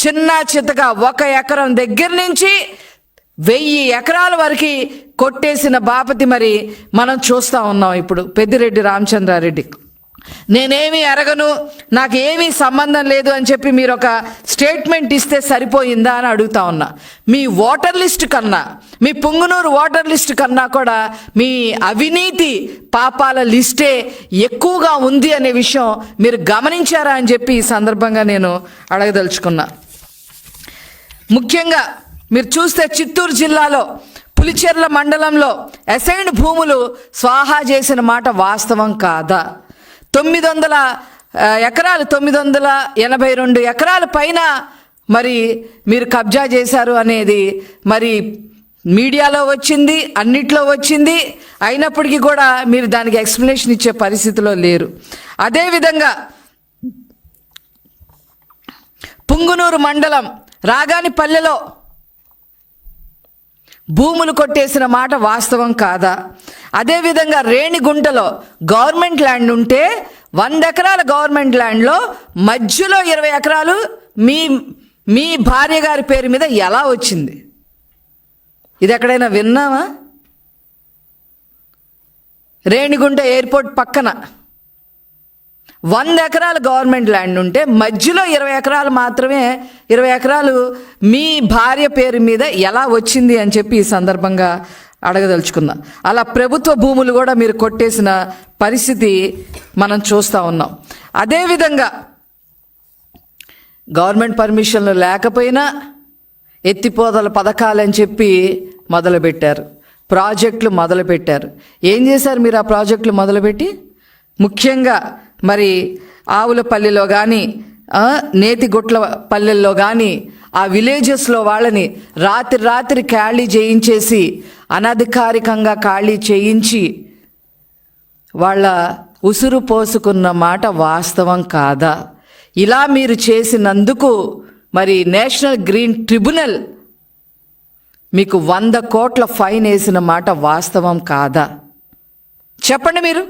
చిన్న చితగా 1 ఎకరం దగ్గర నుంచి 1000 ఎకరాల వరకు కొట్టేసిన బాపతి మరి మనం చూస్తూ ఉన్నాం. ఇప్పుడు పెద్దిరెడ్డి రామచంద్రారెడ్డి నేనేమీ అరగను, నాకు ఏమీ సంబంధం లేదు అని చెప్పి మీరు ఒక స్టేట్మెంట్ ఇస్తే సరిపోయిందా అని అడుగుతా ఉన్నా. మీ ఓటర్ లిస్ట్ కన్నా, మీ పుంగనూరు ఓటర్ లిస్ట్ కన్నా కూడా మీ అవినీతి పాపాల లిస్టే ఎక్కువగా ఉంది అనే విషయం మీరు గమనించారా అని చెప్పి ఈ సందర్భంగా నేను అడగదలుచుకున్నా. ముఖ్యంగా మీరు చూస్తే చిత్తూరు జిల్లాలో పులిచెర్ల మండలంలో అసైన్డ్ భూములు స్వాహా చేసిన మాట వాస్తవం కాదా? 900 ఎకరాలు 982 ఎకరాల పైన మరి మీరు కబ్జా చేశారు అనేది మరి మీడియాలో వచ్చింది, అన్నిట్లో వచ్చింది. అయినప్పటికీ కూడా మీరు దానికి ఎక్స్ప్లెనేషన్ ఇచ్చే పరిస్థితిలో లేరు. అదేవిధంగా పుంగనూరు మండలం రాగానిపల్లెలో భూములు కొట్టేసిన మాట వాస్తవం కాదా? అదేవిధంగా రేణిగుంటలో గవర్నమెంట్ ల్యాండ్ ఉంటే 100 ఎకరాల గవర్నమెంట్ ల్యాండ్లో మధ్యలో 20 ఎకరాలు మీ భార్య గారి పేరు మీద ఎలా వచ్చింది? ఇది ఎక్కడైనా విన్నామా? రేణిగుంట ఎయిర్పోర్ట్ పక్కన 100 ఎకరాల గవర్నమెంట్ ల్యాండ్ ఉంటే మధ్యలో 20 ఎకరాలు మాత్రమే, 20 ఎకరాలు మీ భార్య పేరు మీద ఎలా వచ్చింది అని చెప్పి ఈ సందర్భంగా అడగదలుచుకున్నా. అలా ప్రభుత్వ భూములు కూడా మీరు కొట్టేసిన పరిస్థితి మనం చూస్తూ ఉన్నాం. అదేవిధంగా గవర్నమెంట్ పర్మిషన్లు లేకపోయినా ఎత్తిపోతల పథకాలని చెప్పి మొదలుపెట్టారు, ప్రాజెక్టులు మొదలుపెట్టారు. ఏం చేశారు మీరు ఆ ప్రాజెక్టులు మొదలుపెట్టి? ముఖ్యంగా మరి ఆవులపల్లిలో కానీ, నేతిగుట్ల పల్లెల్లో కానీ ఆ విలేజెస్లో వాళ్ళని రాత్రి ఖాళీ చేయించేసి, అనధికారికంగా ఖాళీ చేయించి వాళ్ళ ఉసురు పోసుకున్న మాట వాస్తవం కాదా? ఇలా మీరు చేసినందుకు మరి నేషనల్ గ్రీన్ ట్రిబ్యునల్ మీకు 100 కోట్ల ఫైన్ వేసిన మాట వాస్తవం కాదా? చెప్పండి మీరు.